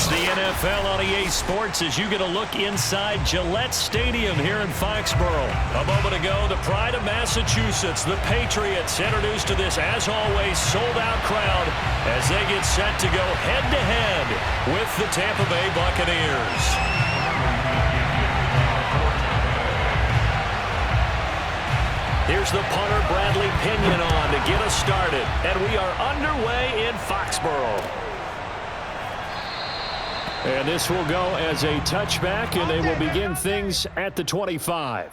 It's the NFL on EA Sports as you get a look inside Gillette Stadium here in Foxborough. A moment ago, the pride of Massachusetts, the Patriots, introduced to this, as always, sold-out crowd as they get set to go head-to-head with the Tampa Bay Buccaneers. Here's the punter, Bradley Pinion, on to get us started. And we are underway in Foxborough. And this will go as a touchback, and they will begin things at the 25.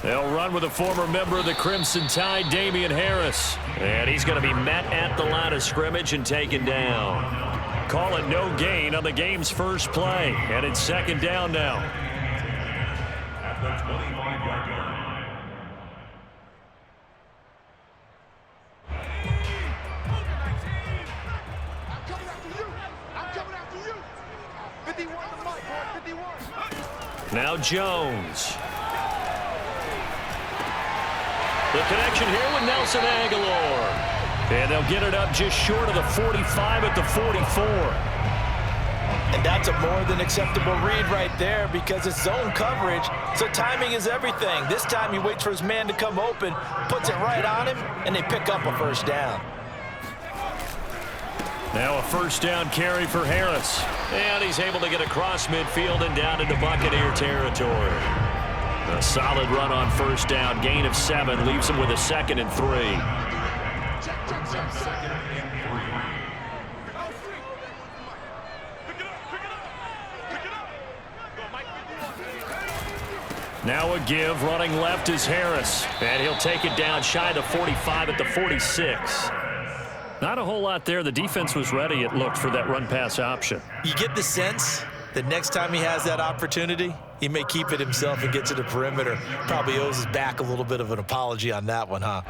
They'll run with a former member of the Crimson Tide, Damian Harris. And he's going to be met at the line of scrimmage and taken down. Call it no gain on the game's first play. And it's second down now. At the 25-yard line. I'm coming after you. 51 on the mark, 51. Now Jones. The connection here with Nelson Aguilar. And they'll get it up just short of the 45 at the 44. And that's a more than acceptable read right there because it's zone coverage, so timing is everything. This time he waits for his man to come open, puts it right on him, and they pick up a first down. Now a first down carry for Harris. And he's able to get across midfield and down into Buccaneer territory. A solid run on first down, gain of 7, leaves him with a 2nd and 3. Now a give, running left is Harris, and he'll take it down shy of the 45 at the 46. Not a whole lot there. The defense was ready, it looked, for that run-pass option. You get the sense that next time he has that opportunity, he may keep it himself and get to the perimeter. Probably owes his back a little bit of an apology on that one, huh?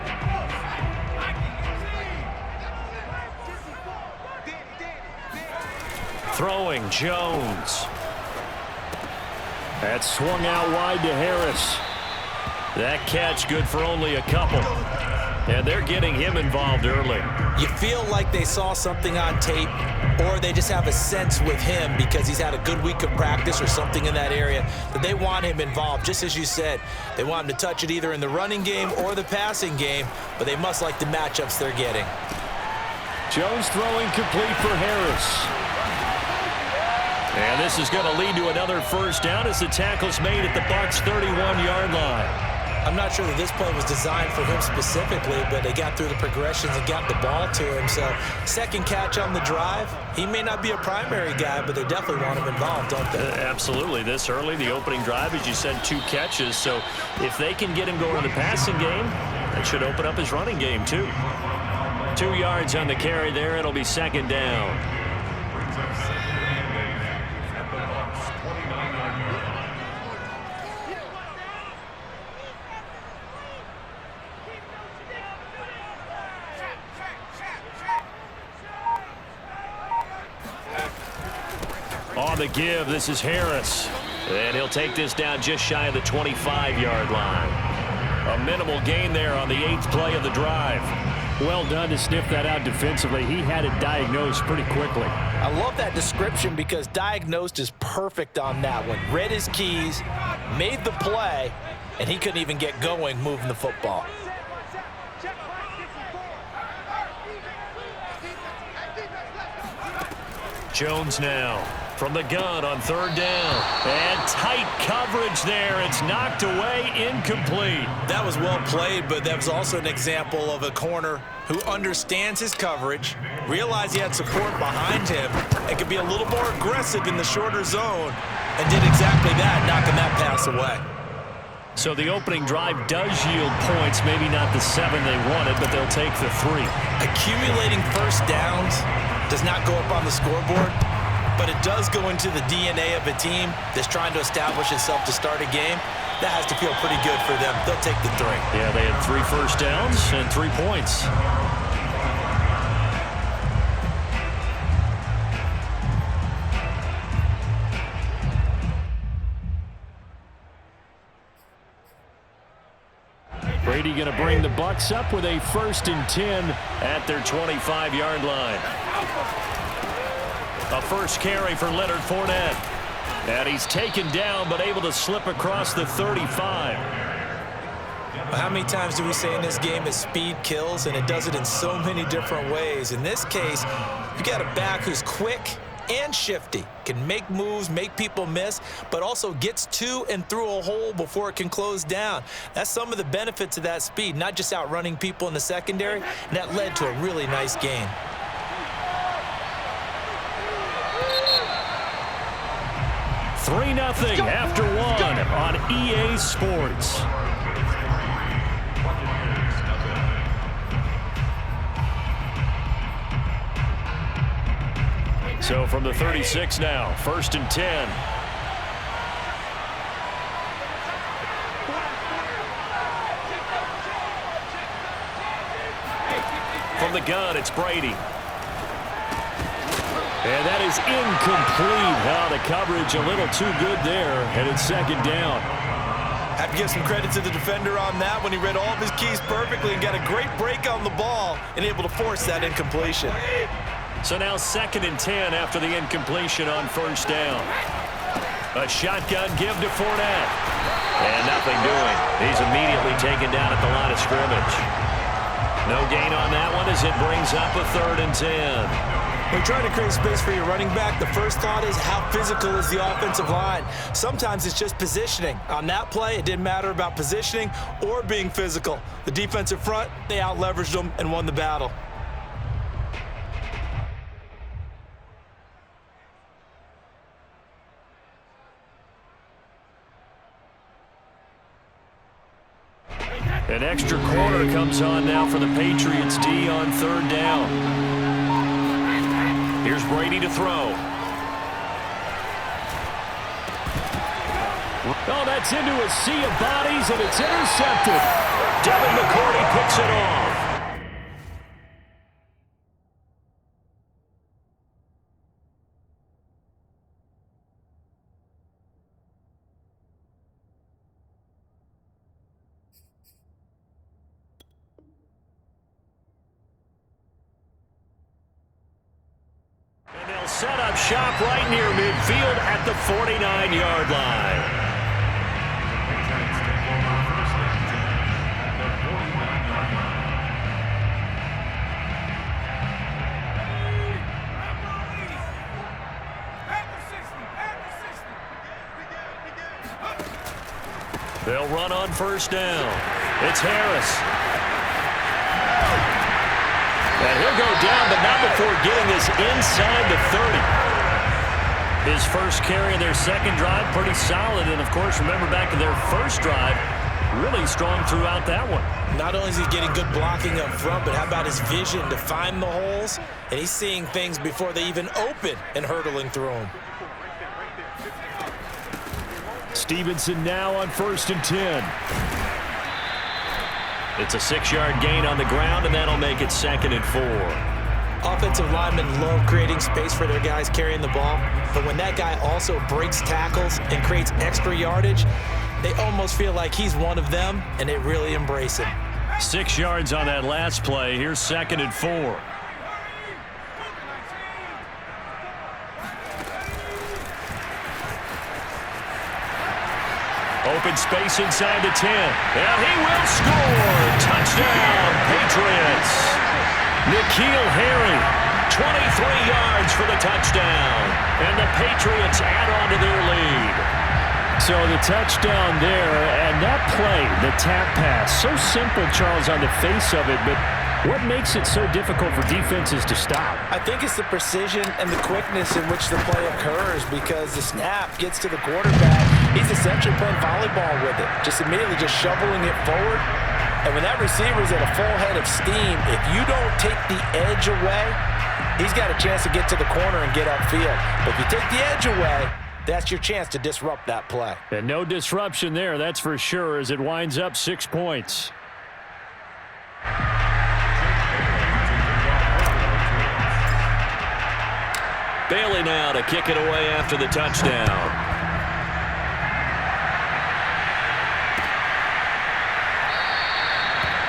Throwing, Jones. That swung out wide to Harris. That catch good for only a couple. And they're getting him involved early. You feel like they saw something on tape, or they just have a sense with him because he's had a good week of practice or something in that area that they want him involved. Just as you said, they want him to touch it either in the running game or the passing game, but they must like the matchups they're getting. Jones throwing complete for Harris. And this is going to lead to another first down as the tackle's made at the Bucs' 31-yard line. I'm not sure that this play was designed for him specifically, but they got through the progressions and got the ball to him. So second catch on the drive. He may not be a primary guy, but they definitely want him involved, don't they? Absolutely. This early, the opening drive, as you said, 2 catches. So if they can get him going in the passing game, that should open up his running game too. 2 yards on the carry there. It'll be second down. On the give, this is Harris. And he'll take this down just shy of the 25-yard line. A minimal gain there on the 8th play of the drive. Well done to sniff that out defensively. He had it diagnosed pretty quickly. I love that description because diagnosed is perfect on that one. Read his keys, made the play, and he couldn't even get going moving the football. Jones now from the gun on 3rd down. And tight coverage there. It's knocked away, incomplete. That was well played, but that was also an example of a corner who understands his coverage, realized he had support behind him, and could be a little more aggressive in the shorter zone, and did exactly that, knocking that pass away. So the opening drive does yield points, maybe not the 7 they wanted, but they'll take the 3. Accumulating first downs does not go up on the scoreboard, but it does go into the DNA of a team that's trying to establish itself to start a game. That has to feel pretty good for them. They'll take the 3. Yeah, they had 3 first downs and 3 points. Brady going to bring the Bucs up with a 1st and 10 at their 25-yard line. A first carry for Leonard Fournette. And he's taken down but able to slip across the 35. How many times do we say in this game that speed kills, and it does it in so many different ways? In this case, you got a back who's quick and shifty, can make moves, make people miss, but also gets to and through a hole before it can close down. That's some of the benefits of that speed, not just outrunning people in the secondary, and that led to a really nice gain. Three 0 after 1 on EA Sports. So from the 36 now, 1st and 10. From the gun, it's Brady. And that is incomplete. Oh, the coverage a little too good there, and it's 2nd down. Have to give some credit to the defender on that when he read all of his keys perfectly and got a great break on the ball and able to force that incompletion. So now 2nd and 10 after the incompletion on 1st down. A shotgun give to Fournette. And nothing doing. He's immediately taken down at the line of scrimmage. No gain on that one as it brings up a 3rd and 10. When you're trying to create space for your running back, the first thought is how physical is the offensive line. Sometimes it's just positioning. On that play, it didn't matter about positioning or being physical. The defensive front, they out-leveraged them and won the battle. An extra quarter comes on now for the Patriots D on 3rd down. Here's Brady to throw. Oh, that's into a sea of bodies, and it's intercepted. Devin McCourty picks it off. And they'll set up shop right near midfield at the 49-yard line. They'll run on 1st down. It's Harris. And he'll go down, but not before getting this inside the 30. His first carry of their 2nd drive, pretty solid. And, of course, remember back to their 1st drive, really strong throughout that one. Not only is he getting good blocking up front, but how about his vision to find the holes? And he's seeing things before they even open and hurdling through them. Stevenson now on 1st and 10. It's a 6-yard gain on the ground, and that'll make it 2nd and 4. Offensive linemen love creating space for their guys carrying the ball, but when that guy also breaks tackles and creates extra yardage, they almost feel like he's one of them, and they really embrace him. 6 yards on that last play. Here's 2nd and 4. Open space inside the 10. And he will score. Touchdown, Patriots. N'Keal Harry, 23 yards for the touchdown. And the Patriots add on to their lead. So the touchdown there, and that play, the tap pass, so simple, Charles, on the face of it, but what makes it so difficult for defenses to stop? I think it's the precision and the quickness in which the play occurs, because the snap gets to the quarterback He's essentially playing volleyball with it, just immediately just shoveling it forward. And when that receiver's at a full head of steam, if you don't take the edge away, he's got a chance to get to the corner and get upfield. But if you take the edge away, that's your chance to disrupt that play. And no disruption there, that's for sure, as it winds up 6 points. Bailey now to kick it away after the touchdown.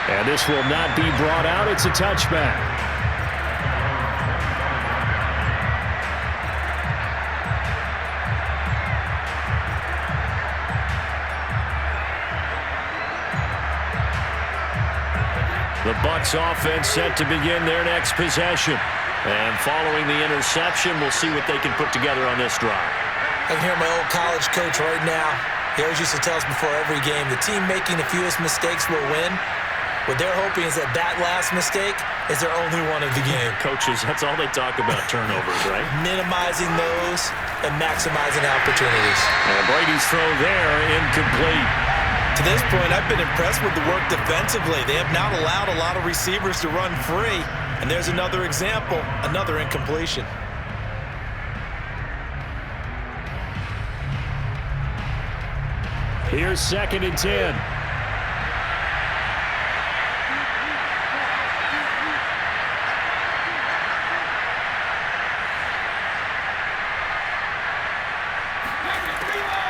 And this will not be brought out. It's a touchback. The Bucs offense set to begin their next possession. And following the interception, we'll see what they can put together on this drive. I can hear my old college coach right now. He always used to tell us before every game, the team making the fewest mistakes will win. What they're hoping is that that last mistake is their only one of the game. Coaches, that's all they talk about, turnovers, right? Minimizing those and maximizing opportunities. And Brady's throw there, incomplete. To this point, I've been impressed with the work defensively. They have not allowed a lot of receivers to run free. And there's another example, another incompletion. Here's 2nd and 10.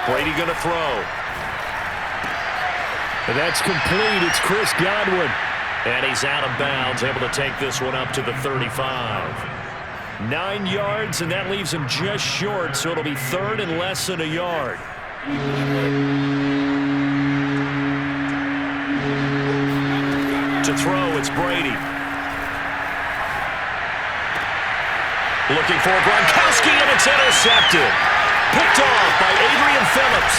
Brady going to throw. And that's complete. It's Chris Godwin. And he's out of bounds, able to take this one up to the 35. 9 yards, and that leaves him just short, so it'll be 3rd and less than a yard. To throw, it's Brady. Looking for Gronkowski, and it's intercepted. Picked off by Adrian Phillips.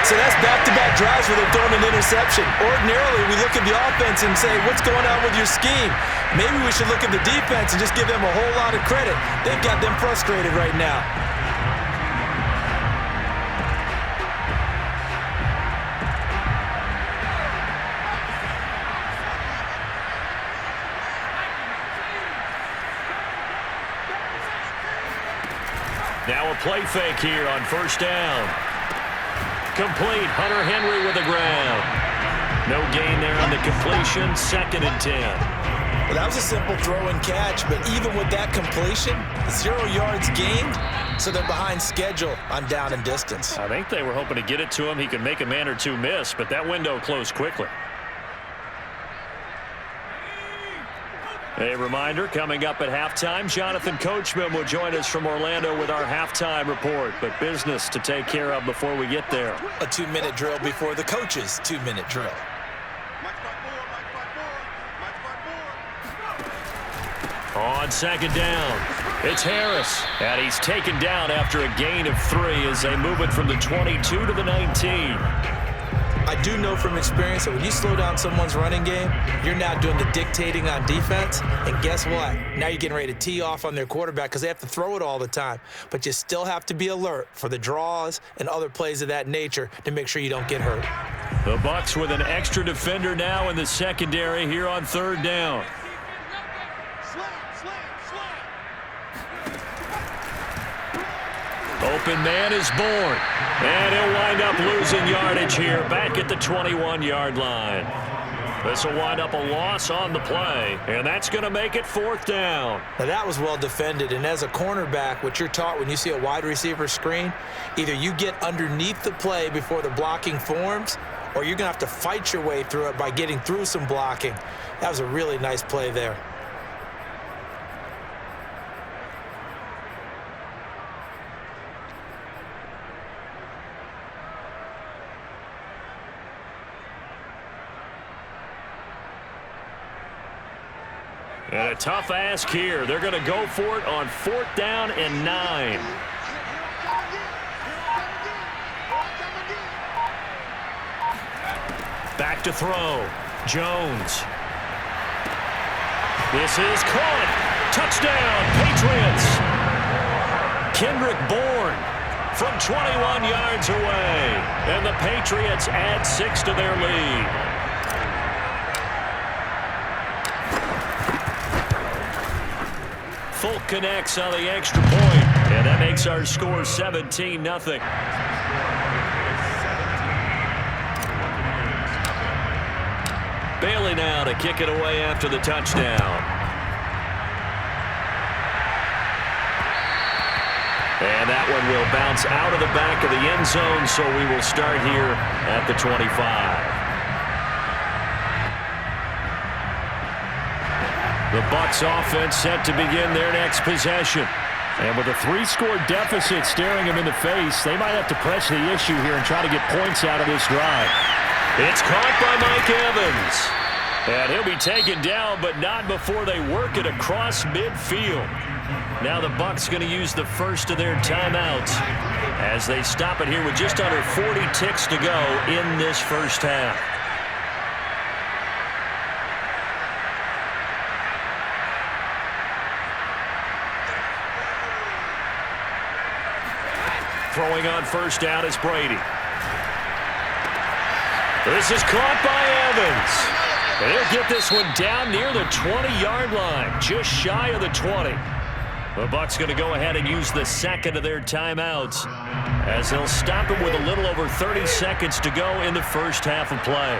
So that's back-to-back drives where they've thrown an interception. Ordinarily, we look at the offense and say, what's going on with your scheme? Maybe we should look at the defense and just give them a whole lot of credit. They've got them frustrated right now. Now a play fake here on 1st down. Complete. Hunter Henry with a grab. No gain there on the completion. 2nd and 10. Well, that was a simple throw and catch, but even with that completion, 0 yards gained, so they're behind schedule on down and distance. I think they were hoping to get it to him. He could make a man or two miss, but that window closed quickly. A reminder, coming up at halftime, Jonathan Coachman will join us from Orlando with our halftime report. But business to take care of before we get there. A 2-minute drill before the coach's 2-minute drill. On 2nd down, it's Harris. And he's taken down after a gain of 3 as they move it from the 22 to the 19. I do know from experience that when you slow down someone's running game, you're now doing the dictating on defense. And guess what? Now you're getting ready to tee off on their quarterback because they have to throw it all the time. But you still have to be alert for the draws and other plays of that nature to make sure you don't get hurt. The Bucs with an extra defender now in the secondary here on 3rd down. Open man is born. And he'll wind up losing yardage here back at the 21-yard line. This will wind up a loss on the play, and that's going to make it 4th down. Now that was well defended, and as a cornerback, what you're taught when you see a wide receiver screen, either you get underneath the play before the blocking forms, or you're going to have to fight your way through it by getting through some blocking. That was a really nice play there. And a tough ask here. They're going to go for it on 4th down and 9. Back to throw. Jones. This is caught. Touchdown, Patriots. Kendrick Bourne from 21 yards away. And the Patriots add 6 to their lead. Folk connects on the extra point, and that makes our score 17-0. Bailey now to kick it away after the touchdown. And that one will bounce out of the back of the end zone, so we will start here at the 25. The Bucs offense set to begin their next possession. And with a 3-score deficit staring them in the face, they might have to press the issue here and try to get points out of this drive. It's caught by Mike Evans. And he'll be taken down, but not before they work it across midfield. Now the Bucs going to use the first of their timeouts as they stop it here with just under 40 ticks to go in this first half. Throwing on first down is Brady. This is caught by Evans. And he'll get this one down near the 20-yard line, just shy of the 20. The Bucs going to go ahead and use the second of their timeouts as they'll stop it with a little over 30 seconds to go in the first half of play.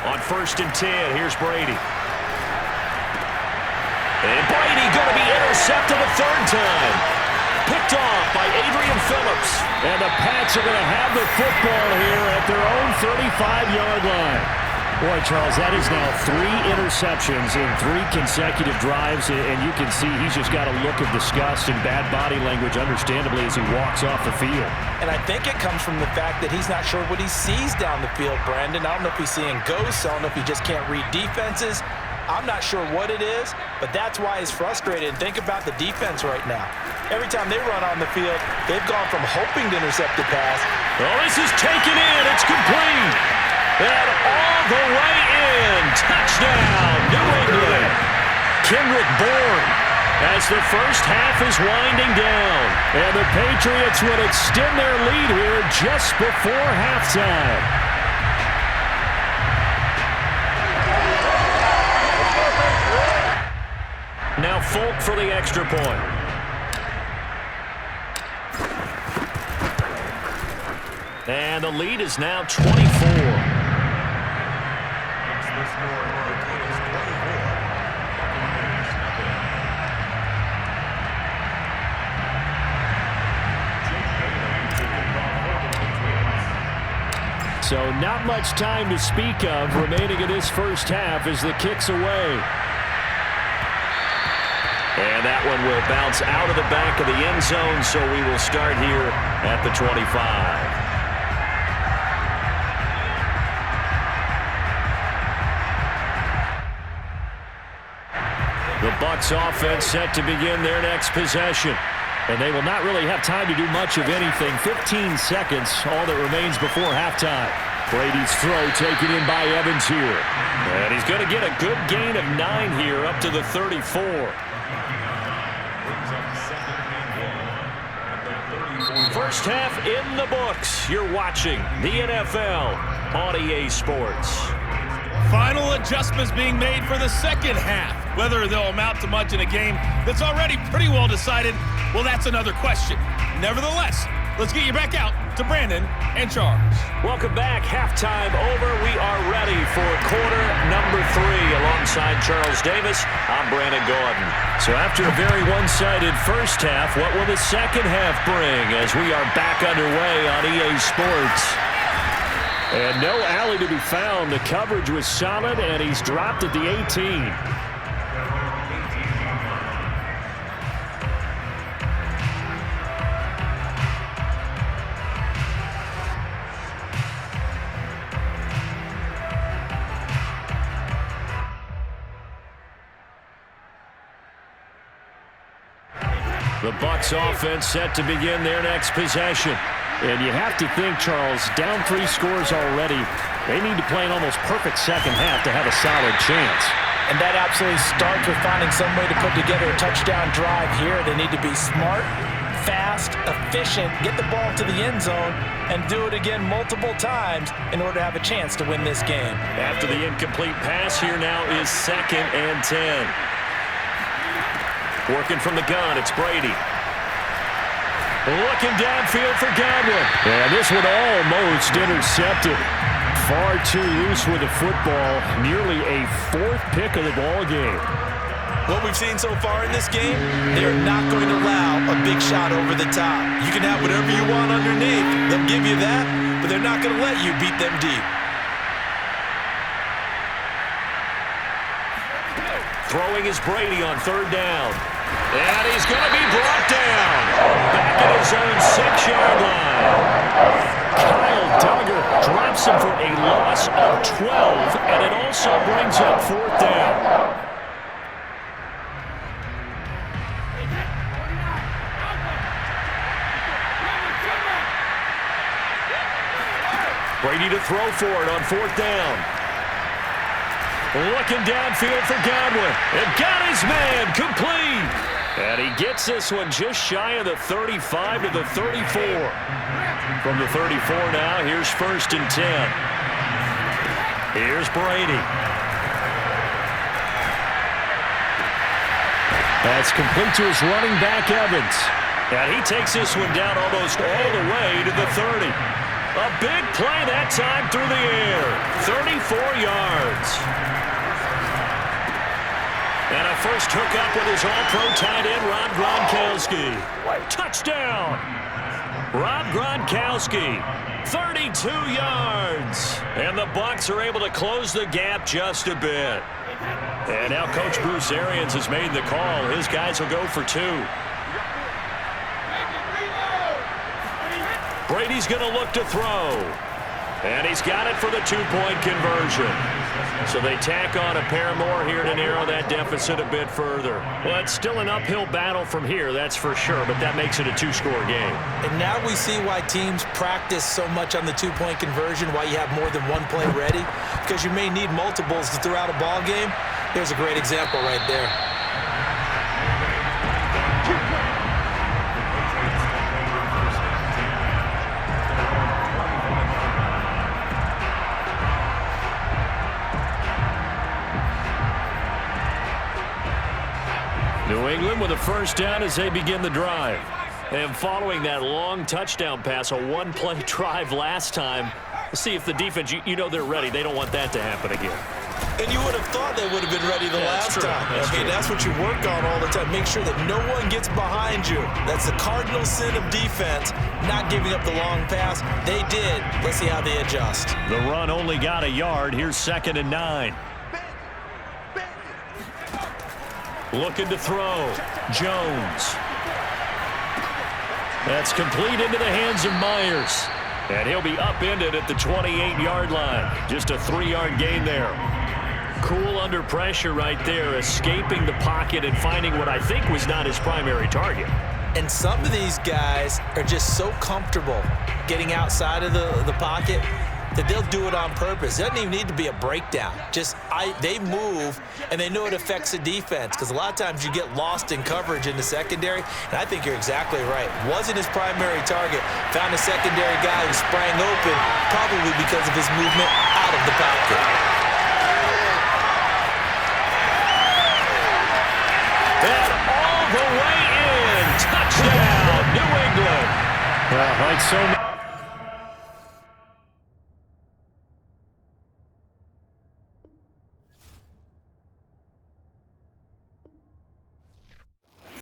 On 1st and 10, here's Brady. And Brady going to be intercepted a third time. Picked off by Adrian Phillips. And the Pats are going to have the football here at their own 35-yard line. Boy, Charles, that is now 3 interceptions in 3 consecutive drives, and you can see he's just got a look of disgust and bad body language, understandably, as he walks off the field. And I think it comes from the fact that he's not sure what he sees down the field, Brandon. I don't know if he's seeing ghosts. I don't know if he just can't read defenses. I'm not sure what it is, but that's why he's frustrated. And think about the defense right now. Every time they run on the field, they've gone from hoping to intercept the pass. Oh, this is taken in. It's complete. And all the way in. Touchdown, New England. Kendrick Bourne as the first half is winding down. And the Patriots would extend their lead here just before halftime. Now Folk for the extra point. And the lead is now 24. So not much time to speak of remaining in this first half as the kick's away. And that one will bounce out of the back of the end zone, so we will start here at the 25. The Bucs offense set to begin their next possession. And they will not really have time to do much of anything. 15 seconds, all that remains before halftime. Brady's throw taken in by Evans here. And he's going to get a good gain of 9 here up to the 34. First half in the books. You're watching the NFL on EA Sports. Final adjustments being made for the second half. Whether they'll amount to much in a game that's already pretty well decided, well, that's another question. Nevertheless, let's get you back out to Brandon and Charles. Welcome back. Halftime over. We are ready for quarter number 3. Alongside Charles Davis, I'm Brandon Gordon. So after a very one-sided first half, what will the second half bring as we are back underway on EA Sports? And no alley to be found. The coverage was solid, and he's dropped at the 18. The Bucs offense set to begin their next possession. And you have to think, Charles, down 3 scores already. They need to play an almost perfect second half to have a solid chance. And that absolutely starts with finding some way to put together a touchdown drive here. They need to be smart, fast, efficient, get the ball to the end zone, and do it again multiple times in order to have a chance to win this game. After the incomplete pass, here now is 2nd and 10. Working from the gun, it's Brady. Looking downfield for Godwin. And this one almost intercepted. Far too loose with the football. Nearly a 4th pick of the ball game. What we've seen so far in this game, they're not going to allow a big shot over the top. You can have whatever you want underneath. They'll give you that, but they're not going to let you beat them deep. Throwing is Brady on 3rd down. And he's going to be brought down. Back at his own 6-yard line. Kyle Duggar drops him for a loss of 12, and it also brings up 4th down. Brady to throw for it on 4th down. Looking downfield for Godwin. And got his man complete. And he gets this one just shy of the 35 to the 34. From the 34 now, here's 1st and 10. Here's Brady. That's complete to his running back, Evans. And he takes this one down almost all the way to the 30. A big play that time through the air. 34 yards. And a first hookup with his all-pro tight end, Rob Gronkowski. Touchdown! Rob Gronkowski, 32 yards. And the Bucs are able to close the gap just a bit. And now Coach Bruce Arians has made the call. His guys will go for 2. Brady's going to look to throw. And he's got it for the 2-point conversion. So they tack on a pair more here to narrow that deficit a bit further. Well, it's still an uphill battle from here, that's for sure, but that makes it a 2-score game. And now we see why teams practice so much on the 2-point conversion, why you have more than one play ready, because you may need multiples to throw out a ball game. Here's a great example right there. New England with a first down as they begin the drive. And following that long touchdown pass, a 1-play drive last time, let's see if the defense, you know they're ready. They don't want that to happen again. And you would have thought they would have been ready the last time. That's what you work on all the time. Make sure that no one gets behind you. That's the cardinal sin of defense, not giving up the long pass. They did. Let's see how they adjust. The run only got a yard. Here's 2nd and 9. Looking to throw. Jones. That's complete into the hands of Myers. And he'll be upended at the 28-yard line. Just a 3-yard gain there. Cool under pressure right there, escaping the pocket and finding what I think was not his primary target. And some of these guys are just so comfortable getting outside of the pocket that they'll do it on purpose. It doesn't even need to be a breakdown. They move, and they know it affects the defense, because a lot of times you get lost in coverage in the secondary, and I think you're exactly right. Wasn't his primary target. Found a secondary guy who sprang open, probably because of his movement out of the pocket. And all the way in. Touchdown, New England. Well, like so many